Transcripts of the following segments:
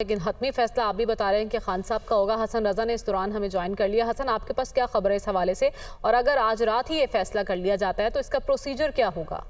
लेकिन हतमी फैसला आप भी बता रहे हैं कि खान साहब का होगा। हसन रजा ने इस दौरान हमें ज्वाइन कर लिया। हसन, आपके पास क्या खबर है इस हवाले से, और अगर आज रात ही ये फैसला कर लिया जाता है तो इसका प्रोसीजर क्या होगा?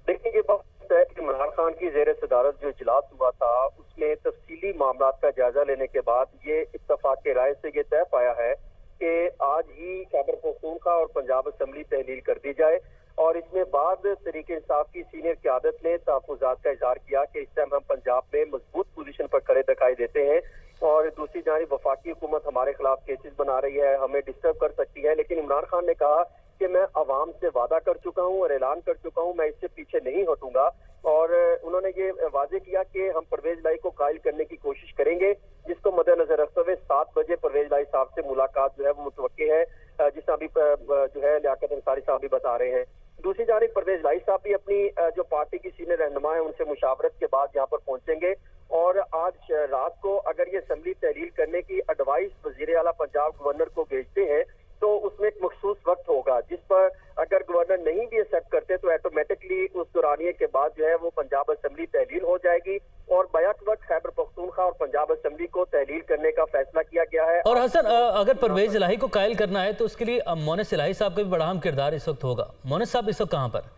देखिए, ये बात है कि इमरान खान की जेर सदारत जो इजलास हुआ था उसमें तफसीली मामला का जायजा लेने के बाद ये इत्तफाक के राय से ये तय पाया है कि आज ही खैबर पख्तूनख्वा और पंजाब असम्बली तहलील कर दी जाए। और इसमें बाद तरीके इंसाफ की सीनियर क़यादत ने तहफ़्फ़ुज़ात का इज़हार किया कि इस टाइम हम पंजाब में मजबूत पोजीशन पर खड़े दिखाई देते हैं और दूसरी जानिब वफाकी हुकूमत हमारे खिलाफ केसेस बना रही है, हमें डिस्टर्ब कर सकती है। लेकिन इमरान खान ने कहा कि मैं अवाम से वादा कर चुका हूँ और ऐलान कर चुका हूँ, मैं इससे पीछे नहीं हटूंगा। और उन्होंने ये वाजे किया कि हम परवेज लाई को कायल करने की कोशिश करेंगे, जिसको मद्देनजर रखते हुए 7 बजे परवेज लाई साहब से मुलाकात जो है वो मुतवक्के है, जिस अभी जो है लियाकत अंसारी साहब भी बता रहे हैं। दूसरी जानिब परवेज लाई साहब भी अपनी जो पार्टी की सीनियर रहनुमा है उनसे मुशावरत के बाद यहाँ पर पहुंचेंगे और आज रात को अगर ये असम्बली तहलील करने की एडवाइस वजीर आला पंजाब गवर्नर को भेजते हैं तो उसमें एक मखसूस वक्त होगा, जिस पर अगर गवर्नर नहीं भी एक्सेप्ट करते तो ऑटोमेटिकली उस दौरानिये के बाद जो है वो पंजाब असम्बली तहलील हो जाएगी और बैक वक्त खैबर पख्तूनख्वा और पंजाब असम्बली को तहलील करने का फैसला किया गया है। और हसन, अगर परवेज इलाही को कायल करना है तो उसके लिए मोनिस इलाही साहब का भी बड़ा अहम किरदार इस वक्त होगा। मोनिस साहब इस वक्त कहाँ पर?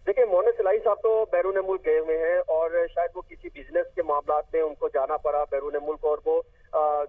देखिए, मोनिस इलाही साहब तो बैरून मुल्क गए हुए हैं और शायद वो किसी बिजनेस के मामला में उनको जाना पड़ा बैरून मुल्क, और वो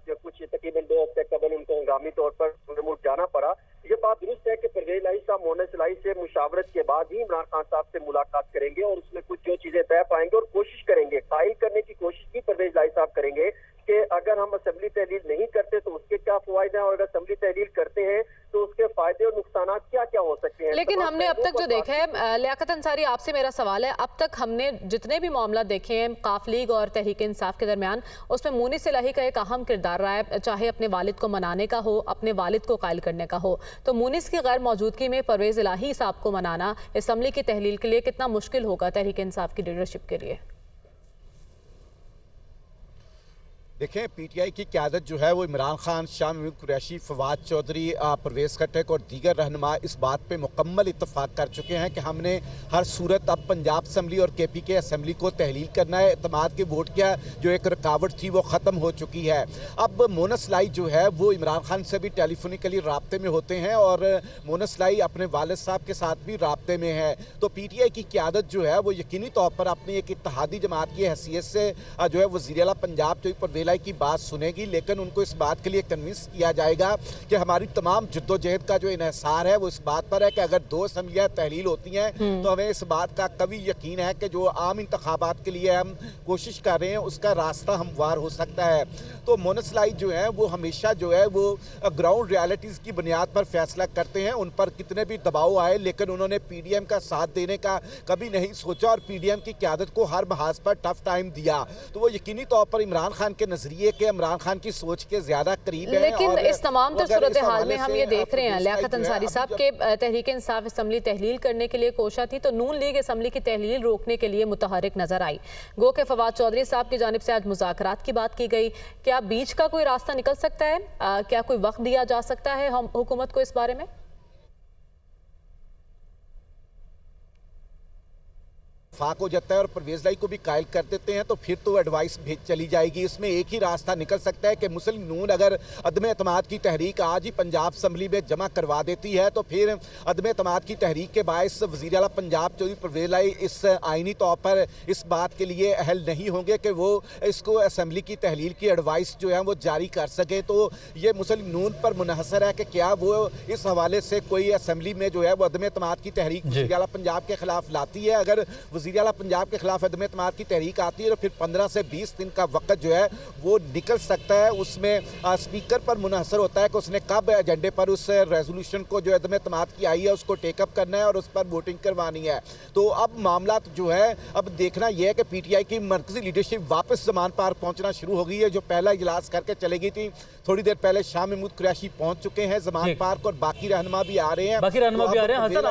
जो कुछ तकरीबन 2 हफ्ते कबल उनको हंगामी तौर पर बैरून मुल्क जाना पड़ा। ये बात दुरुस्त है कि परवेज इलाही साहब मोनिस इलाही से मुशावरत के बाद ही इमरान खान साहब से मुलाकात करेंगे और उसमें कुछ जो चीजें तय पाएंगे और कोशिश करेंगे, कायल करने की कोशिश भी परवेज इलाही साहब करेंगे कि अगर हम असम्बली तहलील नहीं करते तो उसके क्या फायदे हैं और अगर असम्बली तहलील करते हैं तो उसके फायदे और नुकसान क्या क्या हो सकते हैं। लेकिन हमने अब तक जो देखा है, लियाकत अंसारी आपसे मेरा सवाल है, अब तक हमने जितने भी मामला देखे हैं काफ लीग और तहरीक इंसाफ के दरमियान, उसमें मोनिस इलाही का एक अहम किरदार रहा है, चाहे अपने वालिद को मनाने का हो, अपने वालिद को कायल करने का हो। तो मोनिस की गैर मौजूदगी में परवेज इलाही साहब को मनाना असम्बली की तहलील के लिए कितना मुश्किल होगा तहरीक इंसाफ की लीडरशिप के लिए? देखें, पीटीआई की क़यादत जो है वो इमरान खान, शाह महमूद कुरैशी, फवाद चौधरी, परवेज़ खट्टक और दीगर रहनुमा इस बात पे मुकम्मल इत्तफाक कर चुके हैं कि हमने हर सूरत अब पंजाब असम्बली और KPK असम्बली को तहलील करना है। एतमाद के वोट का जो एक रुकावट थी वो ख़त्म हो चुकी है। अब मोनिस इलाही जो है वो इमरान खान से भी टेलीफोनिकली राब्ते में होते हैं और मोनिस इलाही अपने वालिद साहब के साथ भी राब्ते में है। तो पीटीआई की क़यादत जो है वो यकीनी तौर पर अपनी एक इत्तेहादी जमात की हैसियत से जो है वज़ीर आला पंजाब जो परवेज़ की बात सुनेगी, लेकिन उनको इस बात के लिए कन्विंस किया जाएगा कि हमारी तमाम जद्दोजहद का जो इन्हिसार है वो इस बात पर है कि अगर 2 असम्बलियाँ तहलील होती हैं तो हमें इस बात का कभी यकीन है कि जो आम इंतखाबात के लिए हम कोशिश कर रहे हैं उसका रास्ता हमवार हो सकता है। तो मोनिस इलाही जो है वो हमेशा जो है वो ग्राउंड रियलिटीज़ की बुनियाद पर फैसला करते हैं। उन पर कितने भी दबाव आए लेकिन उन्होंने PDM का साथ देने का कभी नहीं सोचा और PDM की क़यादत को हर महाज पर टफ टाइम दिया। तो वो यकीनी तौर पर इमरान खान के नज़रिए के, इमरान खान की सोच के ज्यादा करीब है। लेकिन इस तमाम सूरत हाल में हम ये देख रहे हैं लियाकत अंसारी साहब के तहरीक इंसाफ असम्बली तहलील करने के लिए कोशा थी तो नून लीग असम्बली की तहलील रोकने के लिए मुतहरिक नजर आई। गो के फवाद चौधरी साहब की जानिब से आज मुज़ाकरात की बात की गई। क्या बीच का कोई रास्ता निकल सकता है? क्या कोई वक्त दिया जा सकता है हम हुकूमत को इस बारे में? फाक हो जाता है और परवेज़ इलाही को भी कायल कर देते हैं तो फिर तो एडवाइस भेज चली जाएगी। इसमें एक ही रास्ता निकल सकता है कि मुस्लिम नून अगर अदम एतमाद की तहरीक आज ही पंजाब असम्बली में जमा करवा देती है तो फिर अदम एतमाद की तहरीक के बायस वज़ीर आला पंजाब चौधरी परवेज़ इलाही इस आइनी तौर पर इस बात के लिए अहल नहीं होंगे कि वो इसको असम्बली की तहलील की एडवाइस जो है वो जारी कर सकें। तो ये मुस्लिम नून पर मुनहसर है कि क्या वो इस हवाले से कोई असम्बली में जो है वो अदम एतमाद की तहरीक वज़ीर आला पंजाब के खिलाफ लाती है। अगर वज़ीर आला पंजाब के खिलाफ अदम एतमाद की तहरीक आती है तो फिर 15 से 20 दिन का वक्त जो है वो निकल सकता है। उसमें स्पीकर पर मुनहसर होता है कि उसने कब एजेंडे पर उस रेजोल्यूशन को जो अदम एतमाद की आई है उसको टेकअप करना है और उस पर वोटिंग करवानी है। तो अब मामला जो है अब देखना यह है कि PTI की मरकजी लीडरशिप वापस ज़मान पार्क पहुंचना शुरू हो गई है। जो पहला इजलास करके चले गई थी, थोड़ी देर पहले शाह महमूद कुरैशी पहुंच चुके हैं ज़मान पार्क और बाकी रहनुमा भी आ रहे हैं।